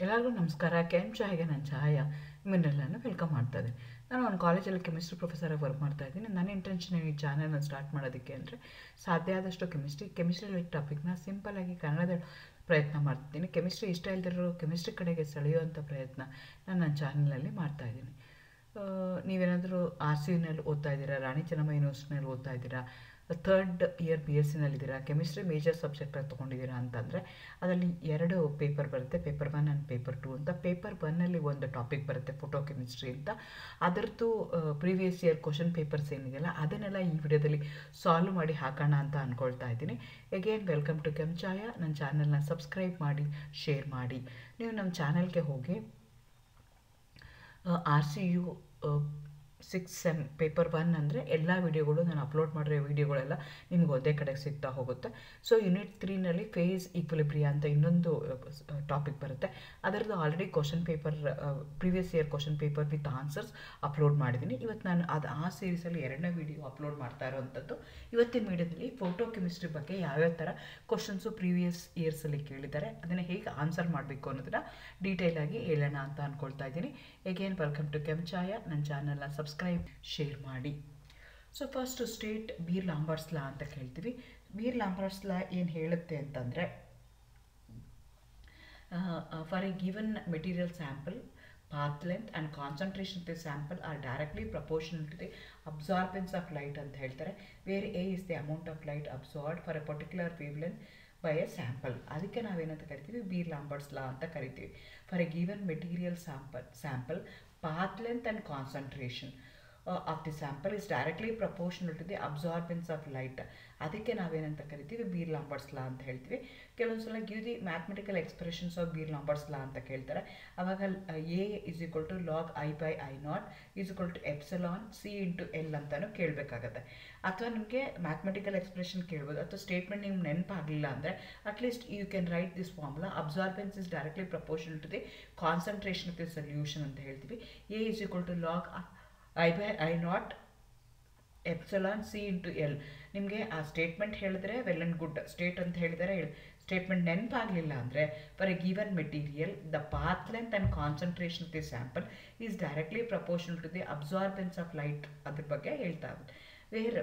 ಎಲ್ಲರಿಗೂ ನಮಸ್ಕಾರ. ಕೆಎಂ ಚಾಯ್ಗೆ ನಾನು ಛಾಯಾ ನಿಮ್ಮನ್ನೆಲ್ಲನೂ ವೆಲ್ಕಮ್ ಮಾಡ್ತಾ ಇದ್ದೀನಿ. ನಾನು ಒಂದು ಕಾಲೇಜಲ್ಲಿ ಕೆಮಿಸ್ಟ್ರಿ ಪ್ರೊಫೆಸರಾಗಿ ವರ್ಕ್ ಮಾಡ್ತಾ ಇದ್ದೀನಿ. ನನ್ನ ಇಂಟೆನ್ಷನ್ ಈ ಚಾನಲ್ನ ಸ್ಟಾರ್ಟ್ ಮಾಡೋದಕ್ಕೆ ಅಂದರೆ ಸಾಧ್ಯ ಆದಷ್ಟು ಕೆಮಿಸ್ಟ್ರಿ ರಿಲೇಟೆಡ್ ಟಾಪಿಕ್ನ ಸಿಂಪಲ್ಲಾಗಿ ಕನ್ನಡದಲ್ಲಿ ಪ್ರಯತ್ನ ಮಾಡ್ತಿದ್ದೀನಿ. ಕೆಮಿಸ್ಟ್ರಿ ಇಷ್ಟ ಇಲ್ಲದಿರೋ ಕೆಮಿಸ್ಟ್ರಿ ಕಡೆಗೆ ಸೆಳೆಯುವಂಥ ಪ್ರಯತ್ನ ನಾನು ನನ್ನ ಚಾನಲಲ್ಲಿ ಮಾಡ್ತಾಯಿದ್ದೀನಿ. ನೀವೇನಾದರೂ RCUನಲ್ಲಿ ಓದ್ತಾ ಇದ್ದೀರಾ, ರಾಣಿ ಚೆನ್ನಮ್ಮ ಯೂನಿವರ್ಸಿಟಿನಲ್ಲಿ ಓದ್ತಾ ಇದ್ದೀರಾ, third year BSc chemistry major ಸಬ್ಜೆಕ್ಟಾಗಿ ತೊಗೊಂಡಿದ್ದೀರಾ ಅಂತಂದರೆ ಅದರಲ್ಲಿ 2 ಪೇಪರ್ ಬರುತ್ತೆ, ಪೇಪರ್ 1 ಆ್ಯಂಡ್ ಪೇಪರ್ 2 ಅಂತ. ಪೇಪರ್ 1ನಲ್ಲಿ ಒಂದು ಟಾಪಿಕ್ ಬರುತ್ತೆ ಫೋಟೋ ಕೆಮಿಸ್ಟ್ರಿ ಅಂತ. ಅದರದ್ದು ಪ್ರೀವಿಯಸ್ ಇಯರ್ ಕ್ವಶನ್ ಪೇಪರ್ಸ್ ಏನಿದೆಯಲ್ಲ ಅದನ್ನೆಲ್ಲ ಈ ವಿಡಿಯೋದಲ್ಲಿ ಸಾಲ್ವ್ ಮಾಡಿ ಹಾಕೋಣ ಅಂತ ಅಂದ್ಕೊಳ್ತಾ ಇದ್ದೀನಿ. Again welcome to chem Chaya. ನನ್ನ ಚಾನಲ್ನ ಸಬ್ಸ್ಕ್ರೈಬ್ ಮಾಡಿ, ಶೇರ್ ಮಾಡಿ. ನೀವು ನಮ್ಮ ಚಾನಲ್ಗೆ ಹೋಗಿ RCU 6 ಸೆಮ್ ಪೇಪರ್ 1 ಅಂದರೆ ಎಲ್ಲ ವೀಡಿಯೋಗಳು ನಾನು ಅಪ್ಲೋಡ್ ಮಾಡಿರೋ ವೀಡಿಯೋಗಳೆಲ್ಲ ನಿಮಗೆ ಒಂದೇ ಕಡೆಗೆ ಸಿಗ್ತಾ ಹೋಗುತ್ತೆ. ಸೊ ಯೂನಿಟ್ 3ನಲ್ಲಿ ಫೇಸ್ ಈಕ್ವಿಲಿಬ್ರಿಯಾ ಅಂತ ಇನ್ನೊಂದು ಟಾಪಿಕ್ ಬರುತ್ತೆ. ಅದರದ್ದು already question paper previous year question paper with answers upload ಮಾಡಿದ್ದೀನಿ. ಇವತ್ತು ನಾನು ಆ ಸೀರೀಸಲ್ಲಿ 2ನೇ ವೀಡಿಯೋ ಅಪ್ಲೋಡ್ ಮಾಡ್ತಾ ಇರೋವಂಥದ್ದು. ಇವತ್ತಿನ ವೀಡಿಯೋದಲ್ಲಿ ಫೋಟೋ ಕೆಮಿಸ್ಟ್ರಿ ಬಗ್ಗೆ ಯಾವ್ಯಾವ ಥರ ಕ್ವಶನ್ಸು ಪ್ರೀವಿಯಸ್ ಇಯರ್ಸಲ್ಲಿ ಕೇಳಿದ್ದಾರೆ, ಅದನ್ನು ಹೇಗೆ ಆನ್ಸರ್ ಮಾಡಬೇಕು ಅನ್ನೋದನ್ನು ಡೀಟೇಲಾಗಿ ಹೇಳೋಣ ಅಂತ ಅಂದ್ಕೊಳ್ತಾ ಇದ್ದೀನಿ. Again welcome to chem Chaya. ನನ್ನ ಚಾನಲ್ನ ಸಬ್ಸ್ಕ್ರೈಬ್, ಶೇರ್ ಮಾಡಿ. So first state Beer Lambert's law ಅಂತ ಕೇಳ್ತೀವಿ. ಬೀರ್-ಲಾಂಬರ್ಟ್ಸ್ ಲಾ ಏನು ಹೇಳುತ್ತೆ ಅಂತಂದರೆ, for a given material sample, path length and concentration of the sample are directly proportional to the absorbance of light ಅಂತ ಹೇಳ್ತಾರೆ. where A is the amount of light absorbed for a particular wavelength by a sample. ಅದಕ್ಕೆ ನಾವೇನಂತ ಕರಿತೀವಿ, Beer Lambert's law ಅಂತ ಕರಿತೀವಿ. For a given material sample path length and concentration of the sample is directly proportional to the absorbance of light. ಅದಕ್ಕೆ ನಾವೇನಂತ ಕರಿತೀವಿ, Beer Lambert's law ಅಂತ ಹೇಳ್ತೀವಿ. ಕೆಲವೊಂದು ಸಲ give the mathematical expressions of Beer Lambert's law ಅಂತ ಕೇಳ್ತಾರೆ. ಆವಾಗ A = log I/I0 = C × L ಅಂತಲೂ ಕೇಳಬೇಕಾಗತ್ತೆ. ಅಥವಾ ನಿಮಗೆ ಮ್ಯಾಥಮೆಟಿಕಲ್ ಎಕ್ಸ್ಪ್ರೆಷನ್ ಕೇಳ್ಬೋದು, ಅಥವಾ ಸ್ಟೇಟ್ಮೆಂಟ್ ನಿಮ್ಗೆ ನೆನಪಾಗಲಿಲ್ಲ ಅಂದರೆ at least you can write this formula. Absorbance is directly proportional to the concentration of the solution ಅಂತ ಹೇಳ್ತೀವಿ. A = log I/I0 C × L. ನಿಮಗೆ ಆ ಸ್ಟೇಟ್ಮೆಂಟ್ ಹೇಳಿದ್ರೆ ವೆಲ್ ಆ್ಯಂಡ್ ಗುಡ್, ಸ್ಟೇಟ್ ಅಂತ ಹೇಳಿದರೆ ಸ್ಟೇಟ್ಮೆಂಟ್ ನೆನಪಾಗಲಿಲ್ಲ ಅಂದರೆ for a given material the path length and concentration of the sample is directly proportional to the absorbance of light. ಅದ್ರ ಬಗ್ಗೆ ಹೇಳ್ತಾ ಇರೋದು. ವೇರ್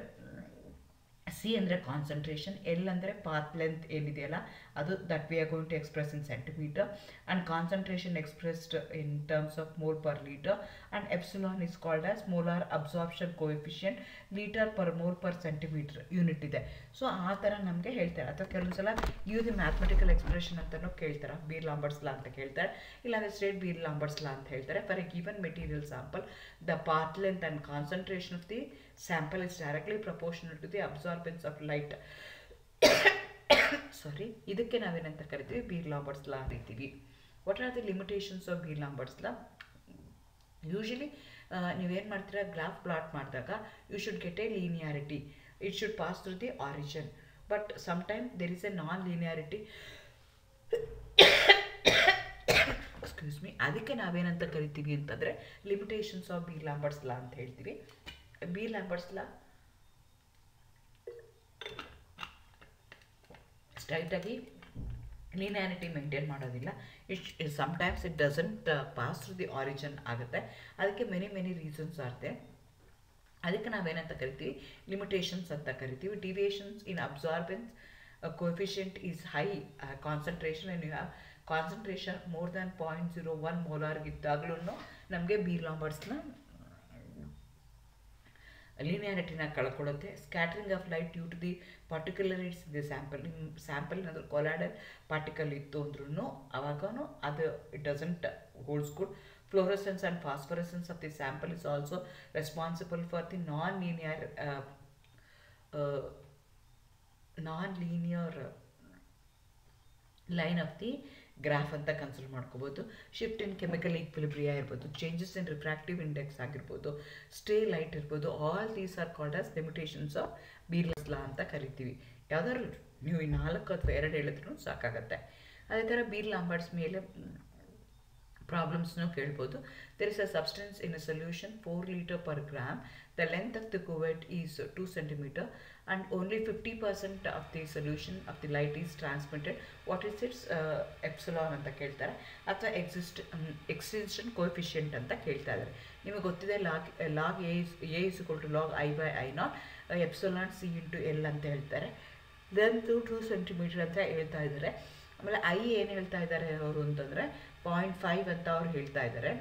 C ಅಂದರೆ ಕಾನ್ಸಂಟ್ರೇಷನ್, L ಅಂದರೆ ಪಾತ್ ಲೆಂತ್ ಏನಿದೆಯಲ್ಲ ಅದು, that we are going to express in centimetre, and concentration expressed in terms of mole per litre, and epsilon is called as molar absorption coefficient litre per mole per centimetre unit ಇದೆ. So ಆ ಥರ ನಮಗೆ ಹೇಳ್ತಾರೆ. ಅಥವಾ ಕೆಲವೊಂದು ಸಲ use mathematical expression ಅಂತಲೂ ಕೇಳ್ತಾರೆ, ಬೀರ್-ಲಾಂಬರ್ಟ್ಸ್ ಲಾ ಅಂತ ಕೇಳ್ತಾರೆ, ಇಲ್ಲಾಂದರೆ ಸ್ಟ್ರೇಟ್ ಬೀರ್-ಲಾಂಬರ್ಟ್ಸ್ ಲಾ ಅಂತ ಹೇಳ್ತಾರೆ. For a given material sample the path length and concentration of the sample is directly proportional to the absorbance of light. Sorry, ಇದಕ್ಕೆ ನಾವೇನಂತ ಕರಿತೀವಿ, ಬೀರ್-ಲಾಂಬರ್ಟ್ಸ್ ಲಾ ಅಂತೀವಿ. What are the limitations of Beer Lambert's law? Usually ನೀವೇನು ಮಾಡ್ತೀರಾ, graph plot ಮಾಡಿದಾಗ you should get a linearity. It should pass through the origin, but sometime there is a non linearity. Excuse me. ಅದಕ್ಕೆ ನಾವೇನಂತ ಕರಿತೀವಿ ಅಂತಂದರೆ limitations of Beer Lambert's law ಅಂತ ಹೇಳ್ತೀವಿ. ಬೀರ್-ಲಾಂಬರ್ಟ್ಸ್ ಲಾ ಸ್ಟ್ರೈಟಾಗಿ linearity maintain ಮಾಡೋದಿಲ್ಲ. Sometimes it doesn't pass through the origin ಆಗುತ್ತೆ. ಅದಕ್ಕೆ many reasons ಆರ್ತೆ. ಅದಕ್ಕೆ ನಾವೇನಂತ ಕರಿತೀವಿ, ಲಿಮಿಟೇಷನ್ಸ್ ಅಂತ ಕರಿತೀವಿ. Deviations in absorbance coefficient is high concentration, and you have concentration more than 0.01 ಮೋಲಾರ್ಗಿದ್ದಾಗಲೂ ನಮಗೆ ಬೀರ್-ಲಾಂಬರ್ಟ್ಸ್ನ ಲೀನಿಯಾರಿಟಿನ ಕಳ್ಕೊಳ್ಳುತ್ತೆ. Scattering of light due to the particularities in the sample. ನಿಮ್ಮ ಸ್ಯಾಂಪಲ್ ಏನಾದರೂ ಕೊಲಾಯ್ಡಲ್ ಪಾರ್ಟಿಕಲ್ ಇತ್ತು ಅಂದ್ರೂ ಅವಾಗೂ ಅದು it doesn't holds good. Fluorescence and phosphorescence of the sample is also responsible for the non linear line of the graph ಅಂತ consider ಮಾಡ್ಕೋಬೋದು. Shift in chemical ಈಕ್ವಿಲಿಬ್ರಿಯಾ ಇರ್ಬೋದು, changes in refractive index ಆಗಿರ್ಬೋದು, stray light ಇರ್ಬೋದು. All these are called as limitations of Beer Lambert's law ಅಂತ ಕರಿತೀವಿ. ಯಾವ್ದಾದ್ರು ನೀವು ಈ 4 ಅಥವಾ 2 ಹೇಳಿದ್ರೂ ಸಾಕಾಗತ್ತೆ. ಅದೇ ಥರ ಬೀರ್-ಲಾಂಬರ್ಟ್ಸ್ ಮೇಲೆ ಪ್ರಾಬ್ಲಮ್ಸ್ನೂ ಕೇಳ್ಬೋದು. There is a substance in a solution 4 liter per gram. The length of the cuvette is 2 centimeter and only 50% of the solution of the light is transmitted. What is its epsilon ಅಂತ ಕೇಳ್ತಾರೆ, ಅಥವಾ extension coefficient ಅಂತ ಕೇಳ್ತಾ ಇದ್ದಾರೆ. ನಿಮಗೆ ಗೊತ್ತಿದೆ log A is equal to log I by I naught, epsilon C into L ಅಂತ ಹೇಳ್ತಾರೆ. ಲೆಂತ್ 2 ಸೆಂಟಿಮೀಟರ್ ಅಂತ ಹೇಳ್ತಾ ಇದ್ದಾರೆ. ಆಮೇಲೆ ಐ ಏನು ಹೇಳ್ತಾ ಇದ್ದಾರೆ ಅವರು ಅಂತಂದರೆ 0.5 ಅಂತ ಅವ್ರು ಹೇಳ್ತಾ ಇದ್ದಾರೆ,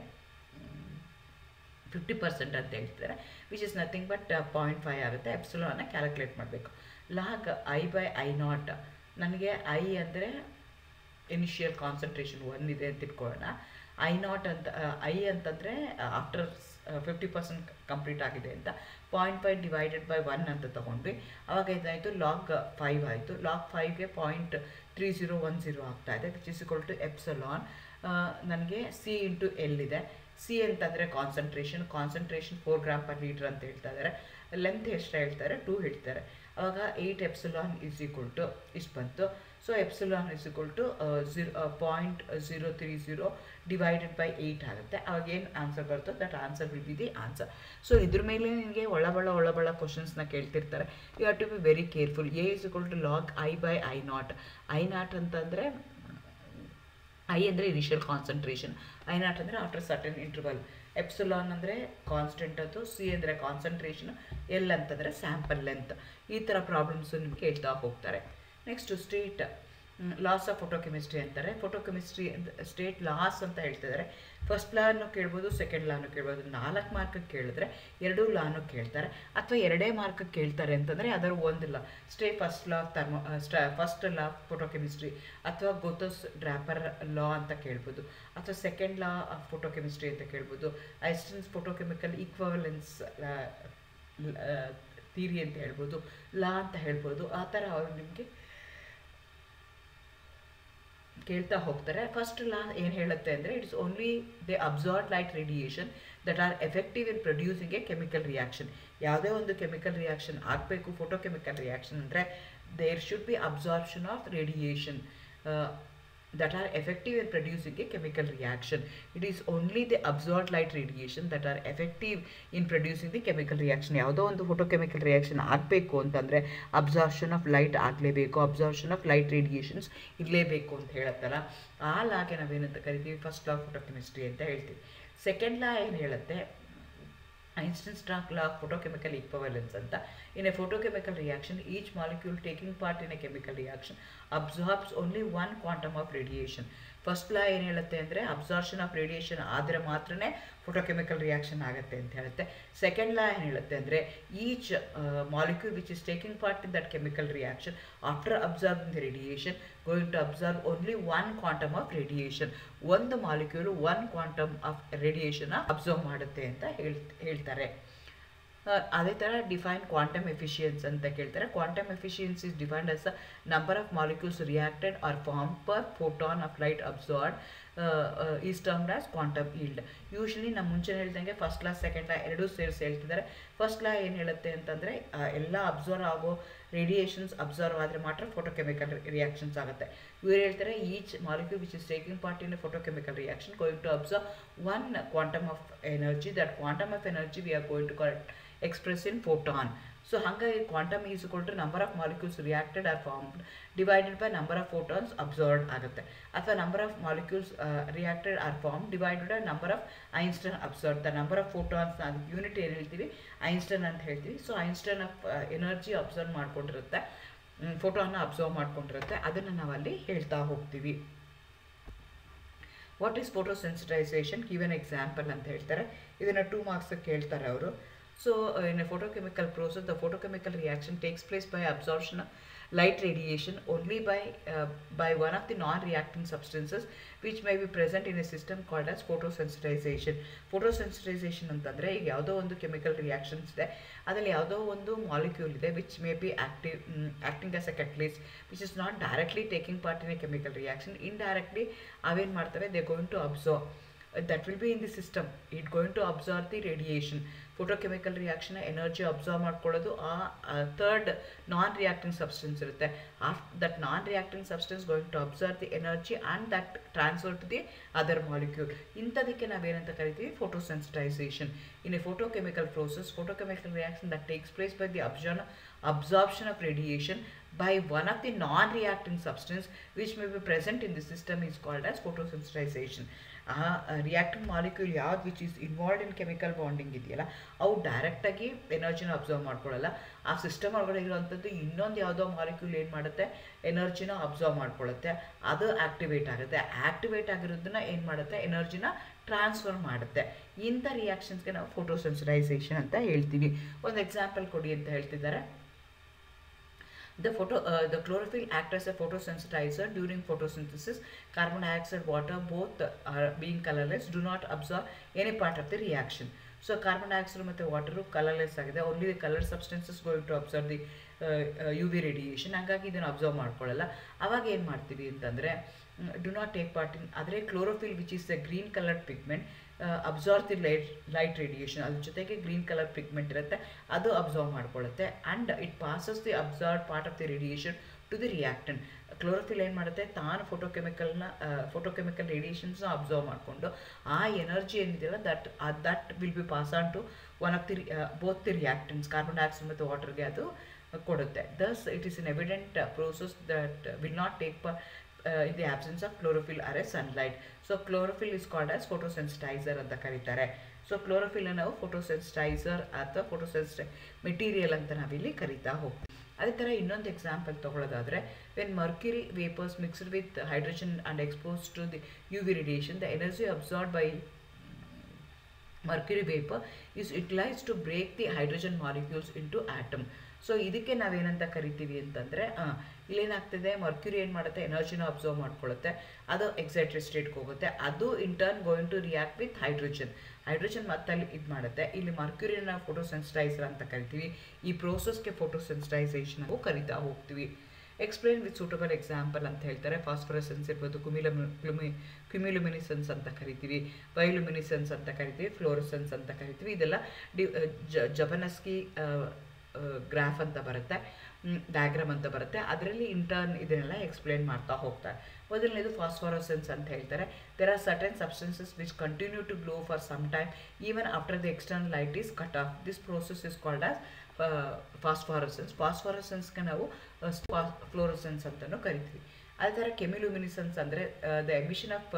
50% ಅಂತ ಹೇಳ್ತಾರೆ, ವಿಚ್ ಇಸ್ ನಥಿಂಗ್ ಬಟ್ 0.5 ಆಗುತ್ತೆ. ಎಪ್ಸಿಲಾನ್ನ ಕ್ಯಾಲ್ಕುಲೇಟ್ ಮಾಡಬೇಕು. Log I by I not, ನನಗೆ ಐ ಅಂದರೆ ಇನಿಷಿಯಲ್ ಕಾನ್ಸಂಟ್ರೇಷನ್ 1 ಇದೆ ಅಂತ ಇಟ್ಕೊಳ್ಳೋಣ. ಐ ನಾಟ್ ಅಂತ ಐ ಅಂತಂದರೆ ಆಫ್ಟರ್ 50% ಕಂಪ್ಲೀಟ್ ಆಗಿದೆ ಅಂತ 0.5 ಡಿವೈಡೆಡ್ ಬೈ 1 ಅಂತ ತೊಗೊಂಡ್ವಿ. ಆವಾಗ ಏನಾಯಿತು, ಲಾಗ್ 5 ಆಯಿತು. ಲಾಗ್ 5ಗೆ 0.3010 ಆಗ್ತಾ ಇದೆ, which is equal to epsilon. ನನಗೆ ಸಿ ಇಂಟು ಎಲ್ ಇದೆ. ಸಿ ಅಂತಂದರೆ ಕಾನ್ಸಂಟ್ರೇಷನ್ 4 ಗ್ರಾಮ್ ಪರ್ ಲೀಟ್ರ್ ಅಂತ ಹೇಳ್ತಾ ಇದ್ದಾರೆ. ಲೆಂತ್ ಎಷ್ಟು ಹೇಳ್ತಾರೆ, 2 ಹೇಳ್ತಾರೆ. ಆವಾಗ 8 ಎಪ್ಸಿಲಾನ್ ಇಸ್ ಈಕ್ವಲ್ ಟು ಇಷ್ಟು ಬಂತು. So epsilon is equal to 0.030 divided by 8 ಆಗುತ್ತೆ. ಅವಾಗ ಏನು ಆನ್ಸರ್ ಬರುತ್ತೋ that answer will be the answer. So ಇದ್ರ ಮೇಲೆ ನಿಮಗೆ ಒಳಬಳ ಕ್ವಶನ್ಸ್ನ ಕೇಳ್ತಿರ್ತಾರೆ. You have to be very careful. A is equal to log I by I naught. I naught ಅಂತಂದರೆ ಐ ಅಂದರೆ ಇನಿಷಿಯಲ್ ಕಾನ್ಸಂಟ್ರೇಷನ್, ಐ ನಾಟ್ ಅಂದರೆ ಆಫ್ಟರ್ ಸರ್ಟನ್ ಇಂಟರ್ವಲ್. ಎಪ್ಸಿಲಾನ್ ಅಂದರೆ ಕಾನ್ಸ್ಟೆಂಟ್, ಅದು ಸಿ ಅಂದರೆ ಕಾನ್ಸಂಟ್ರೇಷನ್, ಎಲ್ ಅಂತಂದರೆ ಸ್ಯಾಂಪಲ್ ಲೆಂತ್. ಈ ಥರ problems ನಿಮ್ಗೆ ಕೇಳ್ತಾ ಹೋಗ್ತಾರೆ. ನೆಕ್ಸ್ಟು ಸ್ಟೇಟ್ ಲಾಸ್ ಆಫ್ ಫೋಟೋಕೆಮಿಸ್ಟ್ರಿ ಅಂತಾರೆ. ಫೋಟೋಕೆಮಿಸ್ಟ್ರಿ ಸ್ಟೇಟ್ ಲಾಸ್ ಅಂತ ಹೇಳ್ತಿದ್ದಾರೆ. ಫಸ್ಟ್ ಲಾನು ಕೇಳ್ಬೋದು, ಸೆಕೆಂಡ್ ಲಾನು ಕೇಳ್ಬೋದು. 4 ಮಾರ್ಕಿಗೆ ಕೇಳಿದ್ರೆ 2 ಲಾನು ಕೇಳ್ತಾರೆ, ಅಥವಾ 2 ಮಾರ್ಕಿಗೆ ಕೇಳ್ತಾರೆ ಅಂತಂದರೆ ಅದರ ಒಂದು ಲಾ ಫಸ್ಟ್ ಲಾ ಫೋಟೋಕೆಮಿಸ್ಟ್ರಿ ಅಥವಾ ಗೊತೋಸ್ ಡ್ರಾಪರ್ ಲಾ ಅಂತ ಕೇಳ್ಬೋದು, ಅಥವಾ ಸೆಕೆಂಡ್ ಲಾ ಆಫ್ ಫೋಟೋಕೆಮಿಸ್ಟ್ರಿ ಅಂತ ಕೇಳ್ಬೋದು. ಐನ್ಸ್ಟೈನ್ಸ್ ಫೋಟೋಕೆಮಿಕಲ್ ಈಕ್ವಲೆನ್ಸ್ ಥಿಯರಿ ಅಂತ ಹೇಳ್ಬೋದು, ಲಾ ಅಂತ ಹೇಳ್ಬೋದು. ಆ ಥರ ಅವರು ನಿಮಗೆ ಕೇಳ್ತಾ ಹೋಗ್ತಾರೆ. ಫಸ್ಟ್ ಲಾ ಏನು ಹೇಳುತ್ತೆ ಅಂದರೆ, it's only they absorb light radiation that are effective in producing a chemical reaction. ಯಾವುದೇ ಒಂದು ಕೆಮಿಕಲ್ ರಿಯಾಕ್ಷನ್ ಆಗಬೇಕು, ಫೋಟೋಕೆಮಿಕಲ್ ರಿಯಾಕ್ಷನ್ ಅಂದರೆ there should be absorption of radiation that are effective in producing a chemical reaction. It is only the absorbed light radiation that are effective in producing the chemical reaction. ಯಾವುದೋ ಒಂದು photochemical reaction ಆಗಬೇಕು ಅಂತಂದರೆ absorption of light ಆಗಲೇಬೇಕು, absorption of light radiations ಇರಲೇಬೇಕು ಅಂತ ಹೇಳುತ್ತಲ್ಲ, ಆ ಲಾಗೆ ನಾವೇನಂತ ಕರಿತೀವಿ, ಫಸ್ಟ್ ಲಾ ಆಫ್ ಫೋಟೋಕೆಮಿಸ್ಟ್ರಿ ಅಂತ ಹೇಳ್ತೀವಿ. ಸೆಕೆಂಡ್ ಲಾ ಏನು ಹೇಳುತ್ತೆ, Einstein's law of photochemical equivalence anta. In a photochemical reaction, each molecule taking part in a chemical reaction absorbs only one quantum of radiation. First law ಏನು ಹೇಳುತ್ತೆ ಅಂದರೆ ಅಬ್ಸಾರ್ಪ್ಷನ್ ಆಫ್ ರೇಡಿಯೇಷನ್ ಆದರೆ ಮಾತ್ರನೇ photochemical reaction ಆಗುತ್ತೆ ಅಂತ ಹೇಳುತ್ತೆ. Second ಲಾ ಏನು ಹೇಳುತ್ತೆ ಅಂದರೆ each molecule which is taking part in that chemical reaction after absorbing the radiation going to absorb only one quantum of radiation. ಒಂದು ಮಾಲಿಕ್ಯೂಲು ಒನ್ ಕ್ವಾಂಟಮ್ ಆಫ್ ರೇಡಿಯೇಷನ್ನ ಅಬ್ಸರ್ವ್ ಮಾಡುತ್ತೆ ಅಂತ ಹೇಳ್ತಾರೆ. ಅದೇ ಥರ ಡಿಫೈನ್ ಕ್ವಾಂಟಮ್ ಎಫಿಷಿಯನ್ಸ್ ಅಂತ ಕೇಳ್ತಾರೆ. Quantum efficiency is defined as the number of molecules reacted or form per photon of light absorbed is termed as quantum yield. Usually ನಮ್ಮ ಮುಂಚೆ ಹೇಳ್ದಂಗೆ ಫಸ್ಟ್ ಲಾ ಸೆಕೆಂಡ್ ಲಾ ಎರಡೂ ಸೇರಿಸಿ ಹೇಳ್ತಿದ್ದಾರೆ. ಫಸ್ಟ್ ಲಾ ಏನು ಹೇಳುತ್ತೆ ಅಂತಂದರೆ ಎಲ್ಲ ಅಬ್ಸರ್ವ್ ಆಗೋ ರೇಡಿಯೇಷನ್ಸ್ ಅಬ್ಸರ್ವ್ ಆದರೆ ಮಾತ್ರ ಫೋಟೋಕೆಮಿಕಲ್ ರಿಯಾಕ್ಷನ್ಸ್ ಆಗುತ್ತೆ. ಇವರು ಹೇಳ್ತಾರೆ each molecule which is taking part in a photochemical reaction going to observe one quantum of energy. That quantum of energy we are going to call express in photon. So ಹಾಗಾಗಿ quantum is equal to number of molecules reacted or formed divided by number of photons absorbed ಆಗುತ್ತೆ. ಅಥವಾ number of molecules reacted or formed divided by number of Einstein absorbed. The number of photons ಅದಕ್ಕೆ unit ಏನು ಹೇಳ್ತೀವಿ, Einstein ಅಂತ ಹೇಳ್ತೀವಿ. So Einstein of energy absorb ಮಾಡ್ಕೊಂಡಿರುತ್ತೆ, ಫೋಟೋನ absorb ಮಾಡ್ಕೊಂಡಿರುತ್ತೆ, ಅದನ್ನು ನಾವಲ್ಲಿ ಹೇಳ್ತಾ ಹೋಗ್ತೀವಿ. What is photosensitization, give an example ಅಂತ ಹೇಳ್ತಾರೆ. ಇದನ್ನು 2 ಮಾರ್ಕ್ಸ್ ಕೇಳ್ತಾರೆ ಅವರು. So in a photochemical process, the photochemical reaction takes place by absorption of light radiation only by one of the non-reacting substances which may be present in a system called as photosensitization. Photosensitization ಅಂತಂದರೆ ಈಗ ಯಾವುದೋ ಒಂದು chemical reactions ಇದೆ, ಅದರಲ್ಲಿ ಯಾವುದೋ ಒಂದು molecule ಇದೆ which may be acting as a catalyst which is not directly taking part in a chemical reaction. Indirectly ಅವೇನು ಮಾಡ್ತವೆ, they going to observe that will be in the system. It going to absorb the radiation. Photochemical reaction energy absorb ಮಾಡ್ಕೊಳ್ಳೋದು third non-reacting substance ಇರುತ್ತೆ. That non-reacting substance going to absorb the energy and that transfer to the other molecule. ಇಂಥದಕ್ಕೆ ನಾವೇನಂತ ಕರಿತೀವಿ photosensitization. In a photochemical process, photochemical reaction that takes place by the absorption of radiation by one of the non-reacting substance which may be present in the system is called as photosensitization. Reacting molecule ಯಾವ್ದು which is involved in chemical bonding ಇದೆಯಲ್ಲ ಅವು ಡೈರೆಕ್ಟಾಗಿ ಎನರ್ಜಿನ observe ಮಾಡ್ಕೊಳ್ಳಲ್ಲ. ಆ system ಒಳಗಡೆ ಇರುವಂಥದ್ದು ಇನ್ನೊಂದು ಯಾವುದೋ molecule ಏನು ಮಾಡುತ್ತೆ, ಎನರ್ಜಿನ ಅಬ್ಸರ್ವ್ ಮಾಡ್ಕೊಳ್ಳುತ್ತೆ, ಅದು ಆಕ್ಟಿವೇಟ್ ಆಗುತ್ತೆ. ಆಕ್ಟಿವೇಟ್ ಆಗಿರೋದನ್ನ ಏನು ಮಾಡುತ್ತೆ, ಎನರ್ಜಿನ ಟ್ರಾನ್ಸ್ಫರ್ ಮಾಡುತ್ತೆ. ಇಂಥ ರಿಯಾಕ್ಷನ್ಸ್ಗೆ ನಾವು ಫೋಟೋಸೆನ್ಸಿಟೈಸೇಷನ್ ಅಂತ ಹೇಳ್ತೀವಿ. ಒಂದು ಎಕ್ಸಾಂಪಲ್ ಕೊಡಿ ಅಂತ ಹೇಳ್ತಿದ್ದಾರೆ. The chlorophyll acts as a photosensitizer during photosynthesis. Carbon dioxide, water, both are being colorless, do not absorb any part of the reaction. So carbon dioxide ಮತ್ತು water colorless ಆಗಿದೆ. Only the color substances going to absorb the UV radiation. ಹಾಗಾಗಿ ಇದನ್ನು observe ಮಾಡ್ಕೊಳ್ಳಲ್ಲ. ಅವಾಗ ಏನು ಮಾಡ್ತೀವಿ ಅಂತಂದರೆ do not take part in ಆದರೆ chlorophyll which is a green colored pigment absorb the light radiation. ಅದ್ರ ಜೊತೆಗೆ ಗ್ರೀನ್ ಕಲರ್ ಪಿಗ್ಮೆಂಟ್ ಇರುತ್ತೆ, ಅದು ಅಬ್ಸರ್ವ್ ಮಾಡ್ಕೊಳ್ಳುತ್ತೆ. And it passes the absorb part of the radiation to the reactant. Chlorophyll ಏನು ಮಾಡುತ್ತೆ, ತಾನು photochemical ರೇಡಿಯೇಷನ್ಸ್ನ observe ಮಾಡಿಕೊಂಡು ಆ ಎನರ್ಜಿ ಏನಿದೆಯಲ್ಲ that will be pass on to one of the both the reactants, carbon dioxide ಮತ್ತು ವಾಟರ್ಗೆ ಅದು ಕೊಡುತ್ತೆ. Thus it is an evident process that will not take in the absence of chlorophyll or a sunlight. So chlorophyll is called as photosensitizer ಅಂತ ಕರೀತಾರೆ. So chlorophyll ನಾವು ಫೋಟೋಸೆನ್ಸಿಟೈಸರ್ ಅಥವಾ ಫೋಟೋಸೆನ್ಸಿಟೈಸ್ material ಅಂತ ನಾವಿಲ್ಲಿ ಕರಿತಾ ಹೋಗ್ತೀವಿ. ಅದೇ ಥರ ಇನ್ನೊಂದು ಎಕ್ಸಾಂಪಲ್ ತೊಗೊಳ್ಳೋದಾದರೆ, when mercury vapours mixed with hydrogen and expose to the UV radiation, the energy absorbed by mercury vapor is utilized to break the hydrogen molecules into atom. So ಇದಕ್ಕೆ ನಾವೇನಂತ ಕರಿತೀವಿ ಅಂತಂದರೆ, ಇಲ್ಲೇನಾಗ್ತದೆ, ಮರ್ಕ್ಯುರಿ ಏನು ಮಾಡುತ್ತೆ, ಎನರ್ಜಿನ ಅಬ್ಸರ್ವ್ ಮಾಡ್ಕೊಳ್ಳುತ್ತೆ, ಅದು excited ಸ್ಟೇಟ್ಗೆ ಹೋಗುತ್ತೆ, ಅದು in turn going to react with hydrogen ಮತ್ತಲ್ಲಿ ಇದು ಮಾಡುತ್ತೆ. ಇಲ್ಲಿ ಮರ್ಕ್ಯುರಿನ ನಾವು ಫೋಟೋಸೆನ್ಸಿಟೈಸರ್ ಅಂತ ಕರಿತೀವಿ. ಈ ಪ್ರೋಸೆಸ್ಗೆ ಫೋಟೋಸೆನ್ಸಿಟೈಸೇಷನ್ ನಾವು ಕರಿತಾ ಹೋಗ್ತೀವಿ. ಎಕ್ಸ್ಪ್ಲೇನ್ ವಿತ್ ಸೂಟಬಲ್ ಎಕ್ಸಾಂಪಲ್ ಅಂತ ಹೇಳ್ತಾರೆ. ಫಾಸ್ಫರಸೆನ್ಸ್ ಇರ್ಬೋದು, ಕ್ಯುಮಿಲುಮಿನಿಸೆನ್ಸ್ ಅಂತ ಕರಿತೀವಿ, ಬಯೋಲುಮಿನಿಸೆನ್ಸ್ ಅಂತ ಕರಿತೀವಿ, ಫ್ಲೋರಸೆನ್ಸ್ ಅಂತ ಕರಿತೀವಿ. ಇದೆಲ್ಲ ಜಬನಸ್ಕಿ ಗ್ರಾಫ್ ಅಂತ ಬರುತ್ತೆ, ಡಯಾಗ್ರಾಮ್ ಅಂತ ಬರುತ್ತೆ. ಅದರಲ್ಲಿ ಇಂಟರ್ನ್ ಇದನ್ನೆಲ್ಲ ಎಕ್ಸ್ಪ್ಲೇನ್ ಮಾಡ್ತಾ ಹೋಗ್ತಾರೆ. ಮೊದಲನೇದು ಫಾಸ್ಫರಸೆನ್ಸ್ ಅಂತ ಹೇಳ್ತಾರೆ. There are certain substances which continue to glow for some time even after the external light is cut off. This process is called as ಫಾಸ್ಫರಸೆನ್ಸ್ಗೆ ನಾವು ಫ್ಲೋರಸೆನ್ಸ್ ಅಂತಲೂ ಕರಿತೀವಿ. ಅದೇ ಥರ ಕೆಮಿಲುಮಿನಿಸೆನ್ಸ್ ಅಂದರೆ the emission of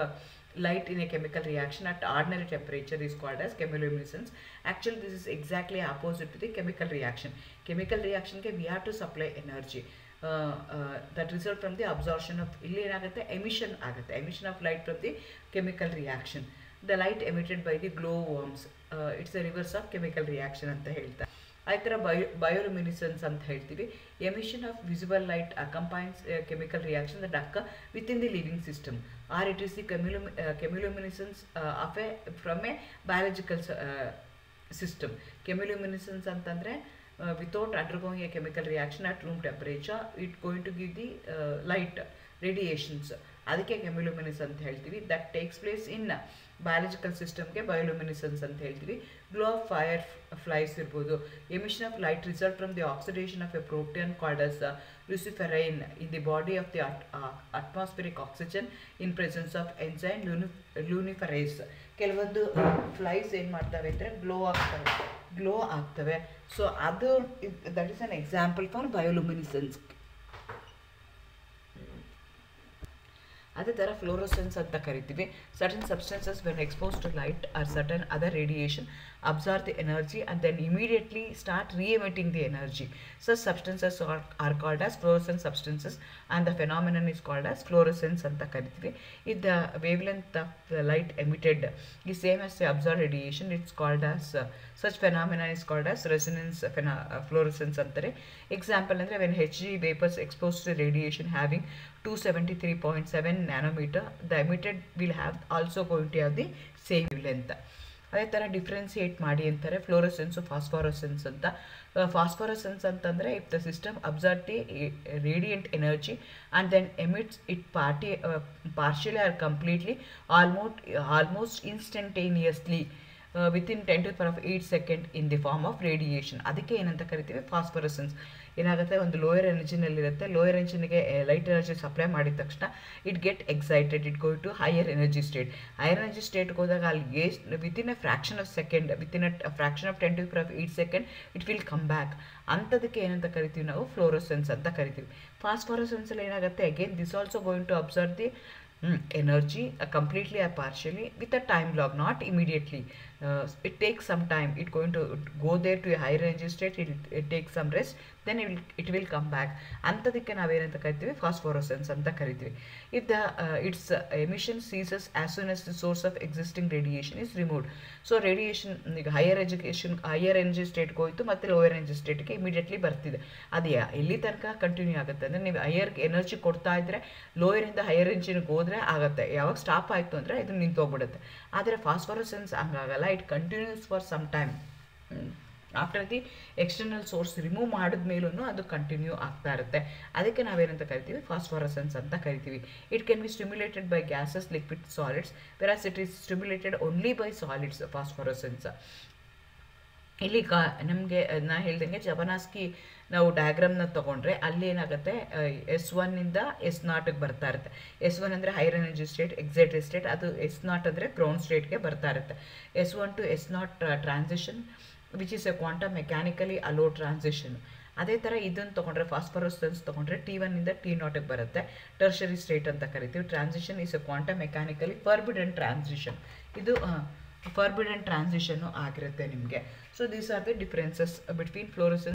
light in a chemical reaction at ordinary temperature is called as chemiluminescence. Actually this is exactly opposite to the chemical reaction. Chemical reaction ke we have to supply energy that result from the absorption of illi enagutte emission of light from the chemical reaction. The light emitted by the glowworms, it's a reverse of chemical reaction anta helತಾರೆ. ಅದೇ ಥರ bioluminescence ಅಂತ ಹೇಳ್ತೀವಿ. Emission of visible light accompanies chemical reaction that occur with in the living system, or it is the chemiluminescence of from a biological system. Chemiluminescence ಅಂತಂದರೆ without undergoing a chemical reaction at room temperature it going to give the light radiations, ಅದಕ್ಕೆ chemiluminescence ಅಂತ ಹೇಳ್ತೀವಿ. That takes place in biological ಸಿಸ್ಟಮ್ಗೆ bioluminescence ಅಂತ ಹೇಳ್ತೀವಿ. Glow of fireflies ಇರ್ಬೋದು. Emission of light result from the oxidation of A protein called as luciferin in the body of the atmospheric oxygen in presence of enzyme luciferase. ಕೆಲವೊಂದು flies ಏನು ಮಾಡ್ತವೆ ಅಂದರೆ glow ಆಗ್ತವೆ. So ಅದು that is an example for bioluminescence. ಅದೇ ಥರ fluorescence ಅಂತ ಕರಿತೀವಿ. Certain substances when expose to light or certain other radiation absorb the energy and then immediately start re-emitting the energy. Such substances are called as fluorescent substances and the phenomenon is called as fluorescence anta karithve. If the wavelength of the light emitted is same as the absorbed radiation, it's called as such phenomenon is called as resonance fluorescence antare. Example andre when Hg vapors exposed to radiation having 273.7 nanometer, the emitted will have also going to have the same wavelength. ಅದೇ ಥರ differentiate ಮಾಡಿ ಅಂತಾರೆ ಫ್ಲೋರೋಸೆನ್ಸು ಫಾಸ್ಫೋರಸೆನ್ಸ್ ಅಂತ. Phosphorescence ಅಂತಂದರೆ if the system observe the radiant energy and then emits it partially or completely almost instantaneously within 10⁸ second in the form of radiation. ಅದಕ್ಕೆ ಏನಂತ ಕರಿತೀವಿ phosphorescence. ಏನಾಗುತ್ತೆ, ಒಂದು ಲೋಯರ್ ಎನರ್ಜಿನಲ್ಲಿರುತ್ತೆ, ಲೋಯರ್ ಎನರ್ಜಿನಿಗೆ ಲೈಟ್ ಎನರ್ಜಿ ಸಪ್ಲೈ ಮಾಡಿದ ತಕ್ಷಣ it get excited, it go to higher energy state. Higher energy ಸ್ಟೇಟ್ಗೆ ಹೋದಾಗ ಅಲ್ಲಿ within a fraction of second, within a fraction of 10⁸ second it will come back. ಅಂಥದಕ್ಕೆ ಏನಂತ ಕರಿತೀವಿ ನಾವು ಫ್ಲೋರೋಸೆನ್ಸ್ ಅಂತ ಕರಿತೀವಿ. ಫಾಸ್ಫೋರಸೆನ್ಸಲ್ಲಿ ಏನಾಗುತ್ತೆ, again this also going to observe the energy completely or partially with a time log, not immediately. It takes some time. It going to go there to a higher energy state, it takes some rest, then it will come back. ಅಂತದಕ್ಕೆ ನಾವೇನಂತ ಕರಿತೀವಿ phosphorescence ಅಂತ ಕರಿತೀವಿ. If the it's emission ceases as soon as the source of existing radiation is removed. So radiation ಈಗ higher energy ಸ್ಟೇಟ್ಗೆ ಹೋಯಿತು ಮತ್ತು lower energy ಸ್ಟೇಟ್ಗೆ immediately ಬರ್ತಿದೆ. ಅದು ಎಲ್ಲಿ ತನಕ ಕಂಟಿನ್ಯೂ ಆಗುತ್ತೆ ಅಂದರೆ, ನೀವು ಹೈಯರ್ ಎನರ್ಜಿ ಕೊಡ್ತಾ ಇದ್ದರೆ ಲೋಯರಿಂದ ಹೈಯರ್ ಎನರ್ಜಿಗೆ ಹೋದರೆ ಆಗುತ್ತೆ, ಯಾವಾಗ ಸ್ಟಾಪ್ ಆಯಿತು ಅಂದರೆ ಇದು ನಿಂತೋಗ್ಬಿಡುತ್ತೆ. ಆದರೆ ಫಾಸ್ಫೋರಸೆನ್ಸ್ ಹಂಗಾಗಲ್ಲ, it continues for some time. After the external source remove ಮಾಡಿದ್ಮೇಲೂ ಅದು ಕಂಟಿನ್ಯೂ ಆಗ್ತಾ ಇರುತ್ತೆ. ಅದಕ್ಕೆ ನಾವೇನಂತ ಕರಿತೀವಿ ಫಾಸ್ಫೋರಸೆನ್ಸ್ ಅಂತ ಕರಿತೀವಿ. It can be stimulated by gases, liquid, solids, whereas it is stimulated only by solids phosphorescence. ಇಲ್ಲಿ ನಮಗೆ ನಾ ಹೇಳ್ದಂಗೆ ಜಬನಾಸ್ಕಿ ನಾವು ಡಯಾಗ್ರಾಮ್ನ ತೊಗೊಂಡ್ರೆ ಅಲ್ಲಿ ಏನಾಗುತ್ತೆ, S1ಇಂದ S0ಗೆ ಬರ್ತಾ ಇರುತ್ತೆ. S1 ಅಂದರೆ higher energy state, excited state. ಅದು S0 ಅಂದರೆ ಗ್ರೌಂಡ್ ಸ್ಟೇಟ್ಗೆ ಬರ್ತಾ ಇರುತ್ತೆ. S1 to S0 transition which is a quantum mechanically hello transition. ಅದೇ ಥರ ಇದನ್ನು ತೊಗೊಂಡ್ರೆ ಫಾಸ್ಫೋರಸೆನ್ಸ್ ತೊಗೊಂಡ್ರೆ T1ಇಂದ T0ಗೆ ಬರುತ್ತೆ, ಟರ್ಷರಿ ಸ್ಟೇಟ್ ಅಂತ ಕರಿತೀವಿ. Transition is a quantum mechanically forbidden transition. ಇದು ಫರ್ಬಿಡನ್ ಟ್ರಾನ್ಸಿಷನ್ನು ಆಗಿರುತ್ತೆ ನಿಮಗೆ. So these are the differences between fluorescence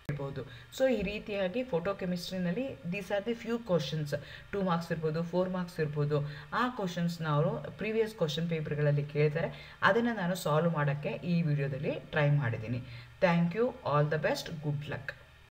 ಇರ್ಬೋದು. ಸೊ ಈ ರೀತಿಯಾಗಿ ಫೋಟೋ ಕೆಮಿಸ್ಟ್ರಿನಲ್ಲಿ these are the few questions, 2 marks ಇರ್ಬೋದು, 4 ಮಾರ್ಕ್ಸ್ ಇರ್ಬೋದು. ಆ ಕ್ವಶನ್ಸ್ನ ಅವರು ಪ್ರೀವಿಯಸ್ ಕ್ವಶನ್ ಪೇಪರ್ಗಳಲ್ಲಿ ಕೇಳ್ತಾರೆ, ಅದನ್ನು ನಾನು ಸಾಲ್ವ್ ಮಾಡೋಕ್ಕೆ ಈ ವಿಡಿಯೋದಲ್ಲಿ ಟ್ರೈ ಮಾಡಿದ್ದೀನಿ. Thank you, all the best, good luck.